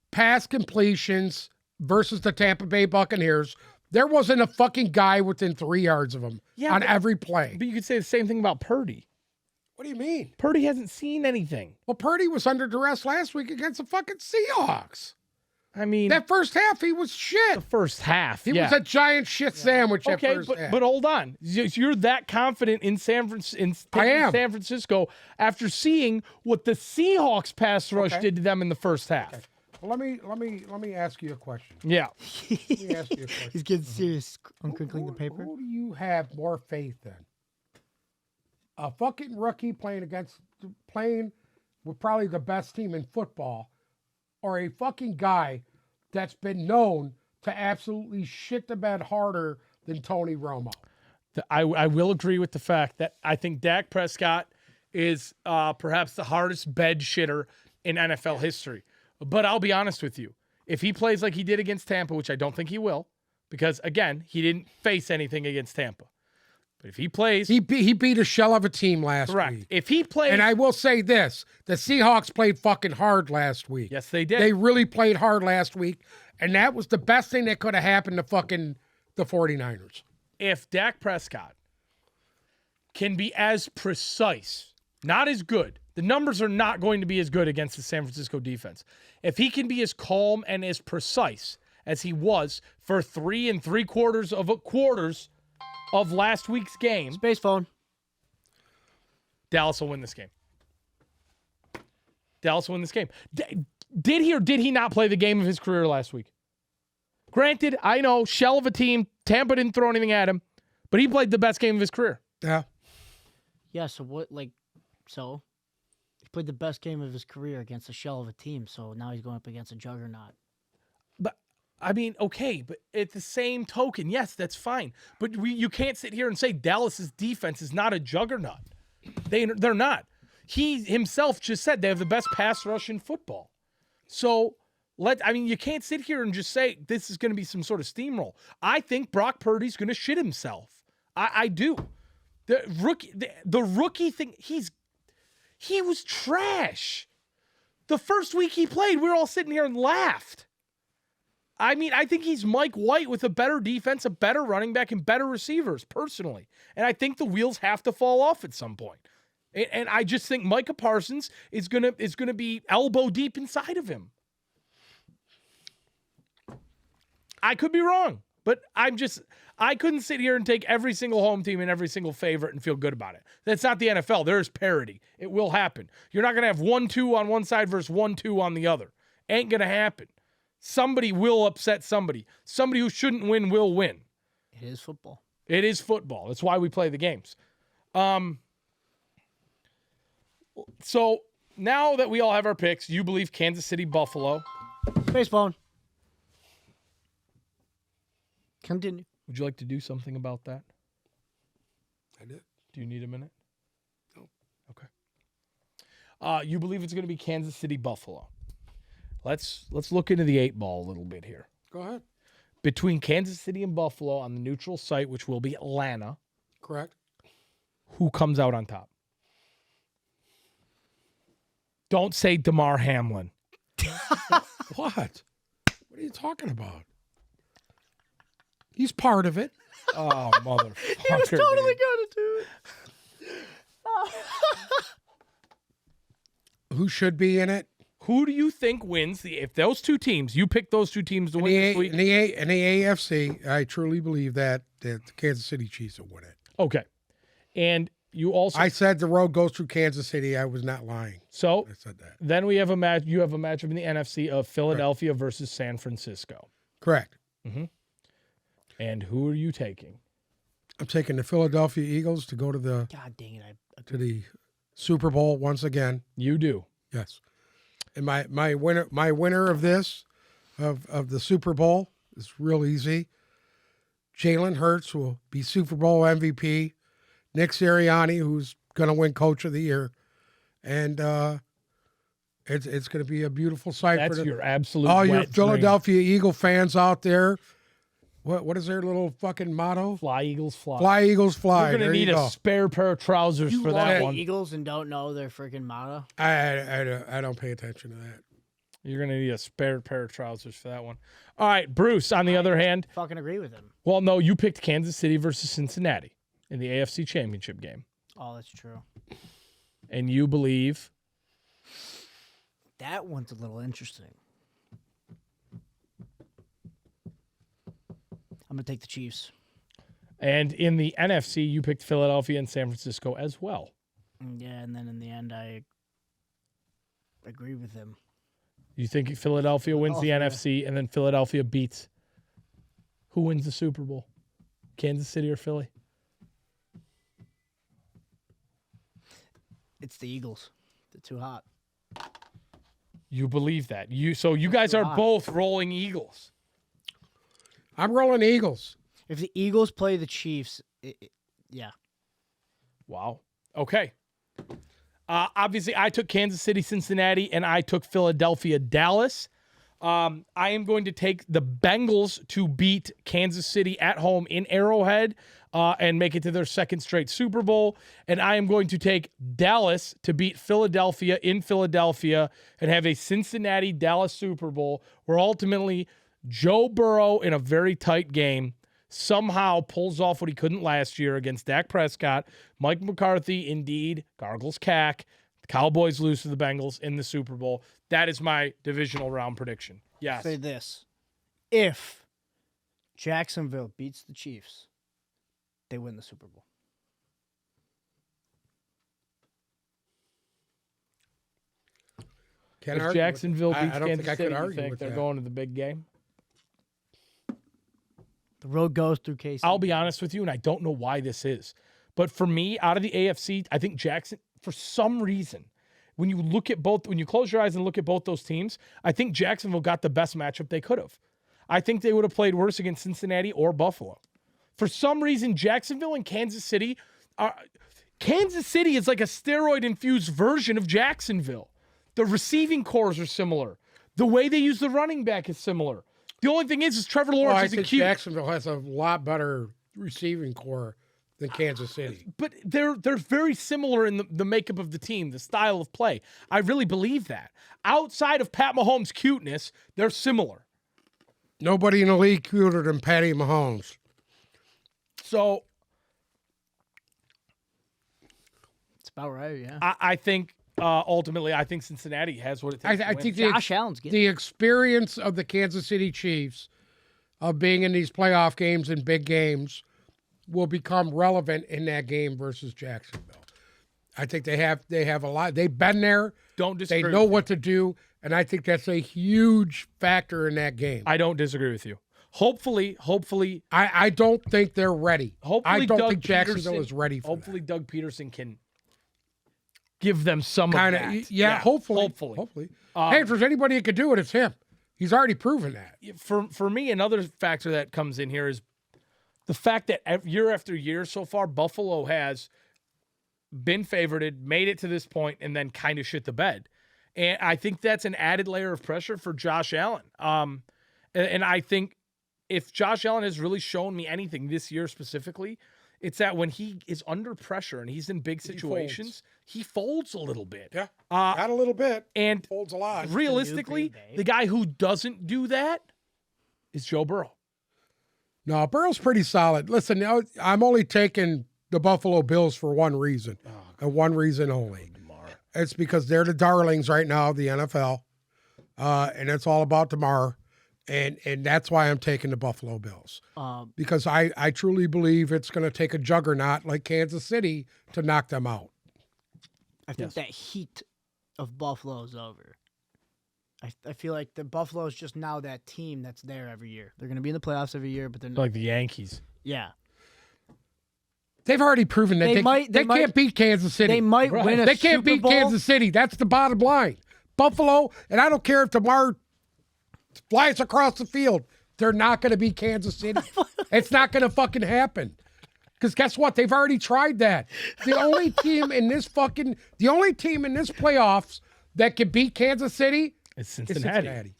pass completions versus the Tampa Bay Buccaneers. There wasn't a fucking guy within 3 yards of him on every play. But you could say the same thing about Purdy. What do you mean? Purdy hasn't seen anything. Well, Purdy was under duress last week against the fucking Seahawks. I mean, That first half, he was shit. the first half. He yeah. was a giant shit sandwich that Okay, first half. but hold on. You're that confident in San Francisco after seeing what the Seahawks pass rush did to them in the first half. Okay. Well, let me ask you a question. Yeah. Let me ask you a question. He's getting serious. I'm crinkling the paper. Who do you have more faith in? A fucking rookie playing with probably the best team in football, or a fucking guy that's been known to absolutely shit the bed harder than Tony Romo? I will agree with the fact that I think Dak Prescott is perhaps the hardest bed shitter in NFL history. But I'll be honest with you. If he plays like he did against Tampa, which I don't think he will, because, again, he didn't face anything against Tampa. But if he plays... He beat a shell of a team last week. If he plays... And I will say this. The Seahawks played fucking hard last week. Yes, they did. They really played hard last week. And that was the best thing that could have happened to fucking the 49ers. If Dak Prescott can be as precise, not as good, the numbers are not going to be as good against the San Francisco defense. If he can be as calm and as precise as he was for 3 3/4 quarters of last week's game, Space phone. Dallas will win this game. Dallas will win this game. Did he or did he not play the game of his career last week? Granted, I know, shell of a team. Tampa didn't throw anything at him, but he played the best game of his career. Yeah. Yeah, so what, so he played the best game of his career against a shell of a team, so now he's going up against a juggernaut. But, I mean, okay, but at the same token, yes, that's fine. But you can't sit here and say Dallas's defense is not a juggernaut. They're not. He himself just said they have the best pass rush in football. So, you can't sit here and just say this is going to be some sort of steamroll. I think Brock Purdy's going to shit himself. I do. The rookie thing, he was trash. The first week he played, we were all sitting here and laughed. I mean, I think he's Mike White with a better defense, a better running back, and better receivers, personally. And I think the wheels have to fall off at some point. And I just think Micah Parsons is gonna be elbow deep inside of him. I could be wrong, but I couldn't sit here and take every single home team and every single favorite and feel good about it. That's not the NFL. There's parity. It will happen. You're not going to have 1-2 on one side versus 1-2 on the other. Ain't going to happen. Somebody will upset somebody. Somebody who shouldn't win will win. It is football. It is football. That's why we play the games. So now that we all have our picks, you believe Kansas City, Buffalo. Space phone. Continue. Would you like to do something about that? I did. Do you need a minute? No. Okay. You believe it's going to be Kansas City, Buffalo. Let's look into the 8-ball a little bit here. Go ahead. Between Kansas City and Buffalo on the neutral site, which will be Atlanta, Correct. who comes out on top? Don't say DeMar Hamlin. What? What are you talking about? He's part of it. Oh, motherfucker. He was totally going to do it. who should be in it. Who do you think wins if those two teams, you pick those two teams to win this week? In the AFC, I truly believe that the Kansas City Chiefs will win it. Okay. And you also I said the road goes through Kansas City. I was not lying. So I said that. then we have a match. You have a matchup in the NFC of Philadelphia versus San Francisco. Correct. And who are you taking? I'm taking the Philadelphia Eagles to go to the God dang it! Super Bowl once again. You do. Yes. And my winner of this of the Super Bowl is real easy. Jalen Hurts will be Super Bowl MVP. Nick Sirianni, who's going to win Coach of the Year, and it's going to be a beautiful sight That's for your absolute all your wet Philadelphia Eagle fans out there. What is their little fucking motto? dream. Fly Eagles fly. Fly Eagles fly. You're going to There you need a go. spare pair of trousers You for love that the one. Eagles and don't know their freaking motto. I don't pay attention to that. You're going to need a spare pair of trousers for that one. All right, Bruce, on the other hand. Fucking agree with him. Well, no, you picked Kansas City versus Cincinnati in the AFC Championship game. Oh, that's true. And you believe That one's a little interesting. I'm gonna take the Chiefs. And in the NFC, you picked Philadelphia and San Francisco as well. Yeah, and then in the end, I agree with him. You think Philadelphia wins the NFC and then Philadelphia beats who wins the Super Bowl? Kansas City or Philly? It's the Eagles. They're too hot. You believe that. So you guys are both rolling Eagles. I'm rolling Eagles. If the Eagles play the Chiefs, yeah. Wow. Okay. Obviously, I took Kansas City, Cincinnati, and I took Philadelphia, Dallas. I am going to take the Bengals to beat Kansas City at home in Arrowhead and make it to their second straight Super Bowl. And I am going to take Dallas to beat Philadelphia in Philadelphia and have a Cincinnati-Dallas Super Bowl where ultimately Joe Burrow, in a very tight game, somehow pulls off what he couldn't last year against Dak Prescott. Mike McCarthy, indeed, gargles cack. The Cowboys lose to the Bengals in the Super Bowl. That is my divisional round prediction. Yes. Say this. If Jacksonville beats the Chiefs, they win the Super Bowl. If Jacksonville beats I don't Kansas think I City, could you argue think with they're that. going to the big game? The road goes through KC. I'll be honest with you, and I don't know why this is. But for me, out of the AFC, I think Jackson, for some reason, when you close your eyes and look at both those teams, I think Jacksonville got the best matchup they could have. I think they would have played worse against Cincinnati or Buffalo. For some reason, Jacksonville and Kansas City is like a steroid-infused version of Jacksonville. The receiving cores are similar. The way they use the running back is similar. The only thing is Trevor Lawrence I is think cute. Jacksonville has a lot better receiving core than Kansas City. But they're very similar in the makeup of the team, the style of play. I really believe that. Outside of Pat Mahomes' cuteness, they're similar. Nobody in the league cuter than Patty Mahomes. So It's about right, yeah. I think ultimately, I think Cincinnati has what it takes. I to think win. Josh Allen's getting the experience of the Kansas City Chiefs of being in these playoff games and big games will become relevant in that game versus Jacksonville. I think they have a lot. They've been there. Don't They disagree. know what to do, and I think that's a huge factor in that game. I don't disagree with you. Hopefully, I don't think they're ready. I don't Doug think Jacksonville Peterson- is ready for Hopefully, Doug Peterson can give them some that. of Kind that. of, yeah, hopefully. Hey, if there's anybody that could do it, it's him. He's already proven that. For me, another factor that comes in here is the fact that year after year so far, Buffalo has been favorited, made it to this point, and then kind of shit the bed. And I think that's an added layer of pressure for Josh Allen. And I think if Josh Allen has really shown me anything this year specifically, it's that when he is under pressure and he's in big situations, he folds a little bit. Yeah, not a little bit. And Folds a lot. realistically, Green Bay. the guy who doesn't do that is Joe Burrow. No, Burrow's pretty solid. Listen, now I'm only taking the Buffalo Bills for one reason, and one reason only. It's because they're the darlings right now of the NFL, and it's all about tomorrow, and that's why I'm taking the Buffalo Bills because I truly believe it's going to take a juggernaut like Kansas City to knock them out. I think that heat of Buffalo is over. I feel like the Buffalo is just now that team that's there every year. They're going to be in the playoffs every year, but they're not. Like the Yankees. Yeah. They've already proven that they can't beat Kansas City. They might win a They can't Super beat Bowl. Kansas City. That's the bottom line. Buffalo, and I don't care if DeMar flies across the field, they're not going to beat Kansas City. It's not going to fucking happen. Because guess what? They've already tried that. The only team in this playoffs that can beat Kansas City It's Cincinnati.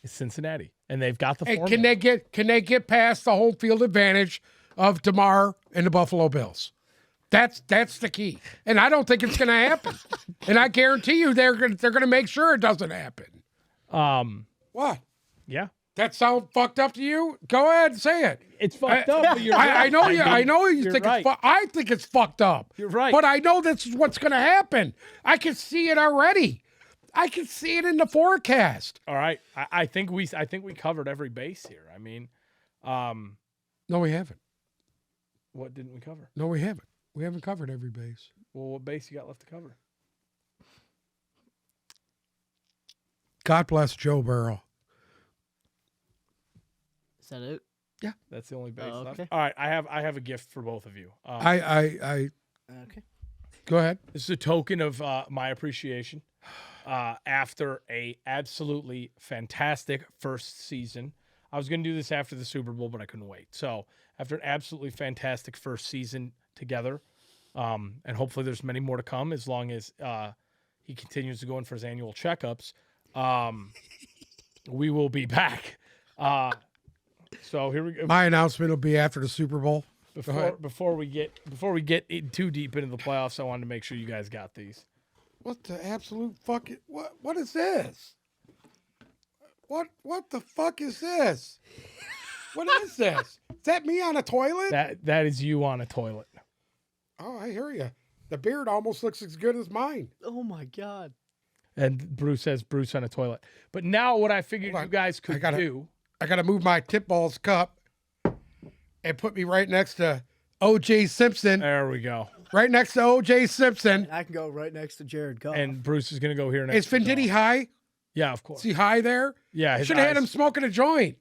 It's Cincinnati. And they've got the Hey, formula. can they get past the home field advantage of DeMar and the Buffalo Bills? That's the key. And I don't think it's going to happen. And I guarantee you they're going to make sure it doesn't happen. What? Yeah. That sound fucked up to you? Go ahead and say it. It's fucked up, but you're right. I know you. I know you You're think right. I think it's fucked up. You're right. But I know this is what's going to happen. I can see it already. I can see it in the forecast. All right. I think we covered every base here. I mean, No, we haven't. what didn't we cover? No, we haven't. We haven't covered every base. Well, what base you got left to cover? God bless Joe Burrow. Is that it? That's the only base Oh, left. okay. All right. I have a gift for both of you. I Okay. go ahead. This is a token of my appreciation after a absolutely fantastic first season. I was going to do this after the Super Bowl, but I couldn't wait. So after an absolutely fantastic first season together, and hopefully there's many more to come as long as he continues to go in for his annual checkups, we will be back. So here we go. My announcement will be after the Super Bowl. Before we get too deep into the playoffs, I wanted to make sure you guys got these. What the absolute fuck? What is this? What the fuck is this? What is this? Is that me on a toilet? That is you on a toilet. Oh, I hear you. The beard almost looks as good as mine. Oh my God. And Bruce says Bruce on a toilet. But now what I figured Hold on. you guys could do. I gotta move my tip balls cup and put me right next to O.J. Simpson. There we go. Right next to O.J. Simpson. And I can go right next to Jared Goff. And Bruce is going to go here next. Is Venditti high? Yeah, of course. Is he high there? Yeah. his Should have had eyes- him smoking a joint.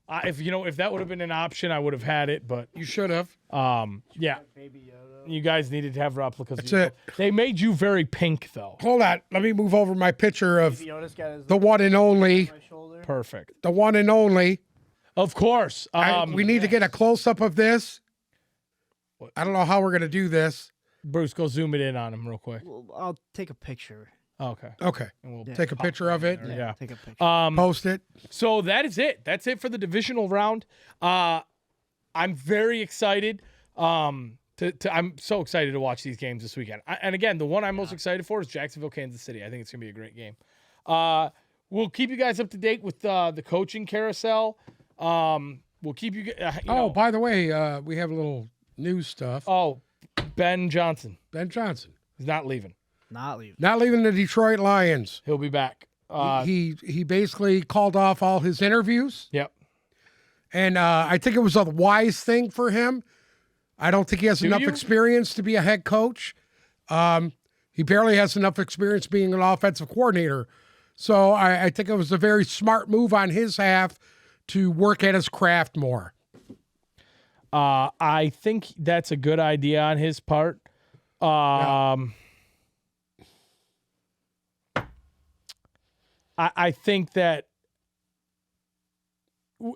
If that would have been an option, I would have had it. But You should have. yeah, Baby Yoda. you guys needed to have replicas. That's it. They made you very pink, though. Hold on. Let me move over my picture of Baby Yoda's got his the one and only. my shoulder. Perfect. The one and only. Of course. We need to get a close up of this. I don't know how we're gonna do this. Bruce, go zoom it in on him real quick. Well, I'll take a picture. Okay. Okay. And we'll Take a picture of it. Yeah. Take a picture. Post it. So that is it. That's it for the divisional round. I'm very excited. I'm so excited to watch these games this weekend. And again, the one I'm most excited for is Jacksonville, Kansas City. I think it's gonna be a great game. We'll keep you guys up to date with the coaching carousel. We'll keep you. By the way, we have a little news stuff. Oh, Ben Johnson Ben Johnson is not leaving. Not leaving. not leaving the Detroit Lions. He'll be back. He basically called off all his interviews, Yep. and I think it was a wise thing for him. I don't think he has enough you? experience to be a head coach. He barely has enough experience being an offensive coordinator. So I think it was a very smart move on his half to work at his craft more. I think that's a good idea on his part. I think that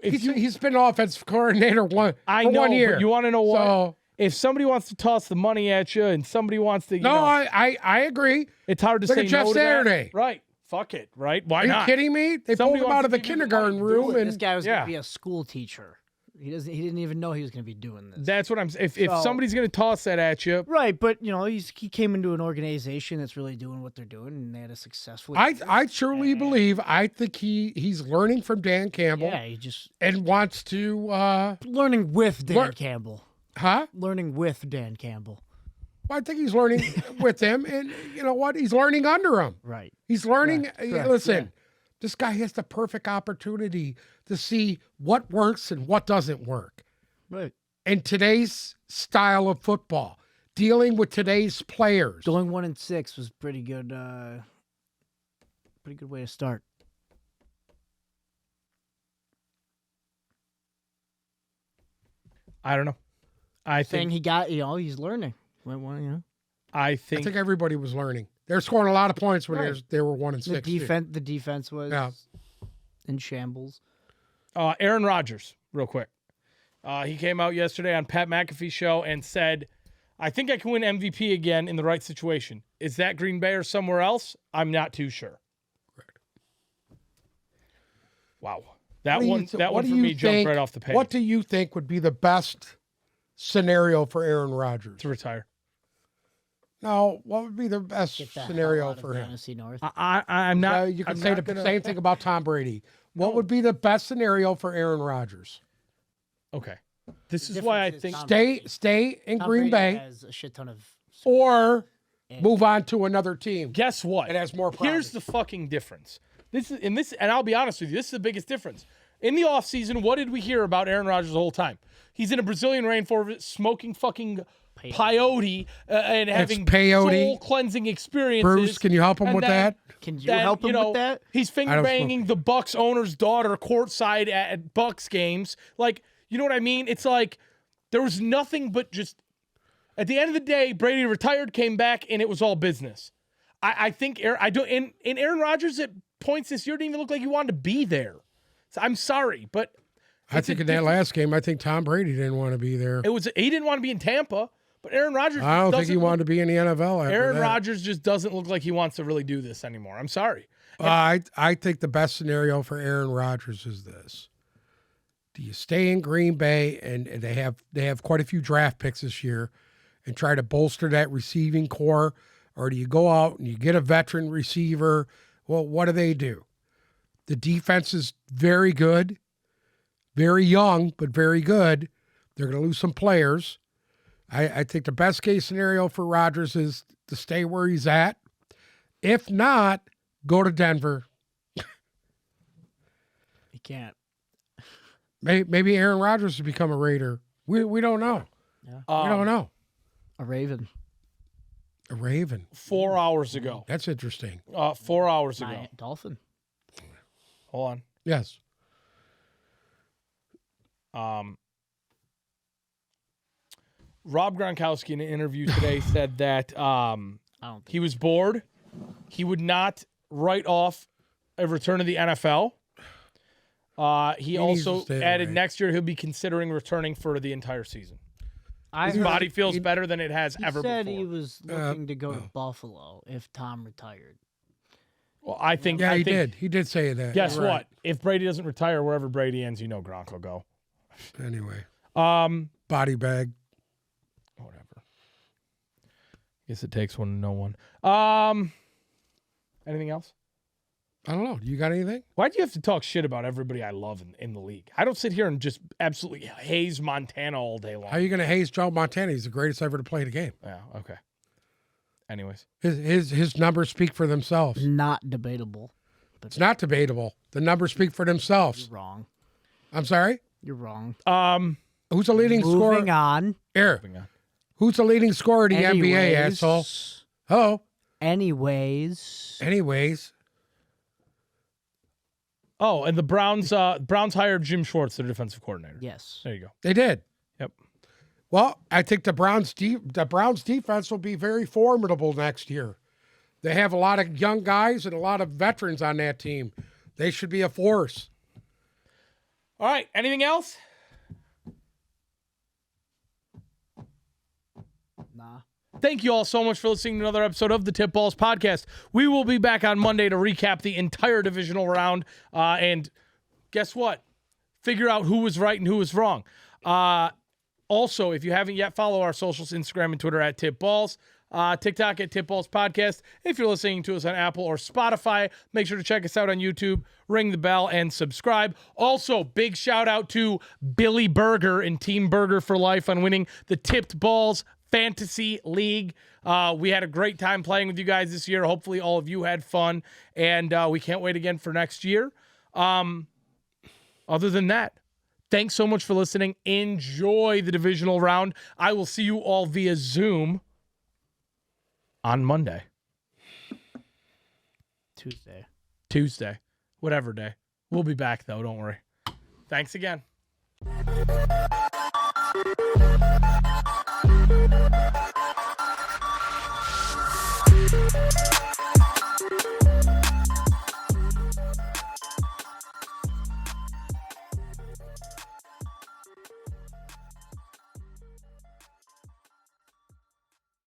if He's been offensive coordinator for one year. but you want to know what? So, If somebody wants to toss the money at you and somebody wants to, I agree. it's hard to Look say at Jeff no to that. Saturday. Right. Fuck it. Right. Why Are you not? kidding me? They Somebody pulled him wants out of to the give you the kindergarten money, do room, it. This and guy was Yeah. gonna be a school teacher. He didn't even know he was gonna be doing this. That's what I'm saying. If So- somebody's going to toss that at you, Right, but he came into an organization that's really doing what they're doing, and they had a successful. I truly believe. I think he's learning from Dan Campbell Yeah, he just and wants to. learning with Dan Learn- Campbell. Huh? Learning with Dan Campbell. I think he's learning with him, and you know what? He's learning under him. Right. He's learning. Correct. Listen, this guy has the perfect opportunity to see what works and what doesn't work. Right. In today's style of football, dealing with today's players. Going 1-6 was pretty good. Pretty good way to start. I don't know. I Saying think he got, he's learning. Went one, I I think think everybody was learning. They're scoring a lot of points when Right. they were 1-6. The defense was in shambles. Aaron Rodgers, real quick. He came out yesterday on Pat McAfee's show and said, I think I can win MVP again in the right situation. Is that Green Bay or somewhere else? I'm not too sure. Wow. That one for me jumped right off the page. What do you think would be the best scenario for Aaron Rodgers? To retire. No, what would be the best Get the scenario hell out for of him? Tennessee North. I'm not. You can I'm say not the gonna- same thing about Tom Brady. What would be the best scenario for Aaron Rodgers? Okay. This is why I difference is think Tom- Stay in Tom Green Brady Bay has a shit ton of. or move on to another team. guess what? It has more Here's promise. the fucking difference. And I'll be honest with you, this is the biggest difference. In the offseason, what did we hear about Aaron Rodgers the whole time? He's in a Brazilian rainforest smoking fucking peyote and having peyote. soul cleansing experiences. Bruce, can you help him And with then- that? Can you help him with that? He's finger don't banging the Bucks owner's daughter courtside at Bucks games. Like, you know what I mean? It's like there was nothing but just at the end of the day, Brady retired, came back, and it was all business. I think in Aaron Rodgers at points this year didn't even look like he wanted to be there. So I'm sorry, but I think in that last game, I think Tom Brady didn't want to be there. he didn't want to be in Tampa, but Aaron Rodgers. I don't think he doesn't wanted to be in the NFL after Aaron that. Rodgers just doesn't look like he wants to really do this anymore. I'm sorry. I think the best scenario for Aaron Rodgers is this. Do you stay in Green Bay and they have quite a few draft picks this year and try to bolster that receiving core, or do you go out and you get a veteran receiver? Well, what do? The defense is very good, very young, but very good. They're going to lose some players. I think the best case scenario for Rodgers is to stay where he's at. If not, go to Denver. He can't. Maybe Aaron Rodgers has become a Raider. We don't know. We don't know. A Raven. A Raven. 4 hours ago. That's interesting. 4 hours ago. Dolphin. Hold on. Yes. Rob Gronkowski in an interview today said that I don't think. he was bored. He would not write off a return to the NFL. He needs to also stay added away. next year he'll be considering returning for the entire season. I His heard body feels better than it has he ever said before. he was looking to go to Buffalo if Tom retired. Well, I think. Yeah, I he think, did. He did say that. Guess You're right. what? If Brady doesn't retire, wherever Brady ends, Gronk will go. Anyway, Whatever. body bag. Guess it takes one to know one. Anything else? I don't know. You got anything? Why do you have to talk shit about everybody I love in the league? I don't sit here and just absolutely haze Montana all day long. How are you going to haze Joe Montana? He's the greatest ever to play the game. Yeah, okay. Anyways. His numbers speak for themselves. Not debatable. It's not debatable. The numbers speak for themselves. You're wrong. I'm sorry? You're wrong. Who's the leading scorer? Moving on. Here. Moving on. Who's the leading scorer in the NBA, asshole? Oh. Anyways. Oh, and the Browns hired Jim Schwartz, their defensive coordinator. Yes. There you go. They did. Yep. Well, I think the Browns defense will be very formidable next year. They have a lot of young guys and a lot of veterans on that team. They should be a force. All right. Anything else? Nah. Thank you all so much for listening to another episode of the Tip Balls Podcast. We will be back on Monday to recap the entire divisional round. And guess what? Figure out who was right and who was wrong. Also, if you haven't yet, follow our socials, Instagram and Twitter at Tip Balls. TikTok at Tip Balls Podcast. If you're listening to us on Apple or Spotify, make sure to check us out on YouTube, ring the bell, and subscribe. Also, big shout out to Billy Burger and Team Burger for Life on winning the Tipped Balls Fantasy League. We had a great time playing with you guys this year. Hopefully all of you had fun, and we can't wait again for next year. Other than that, thanks so much for listening. Enjoy the divisional round. I will see you all via Zoom on Monday. Tuesday. Whatever day. We'll be back, though. Don't worry. Thanks again.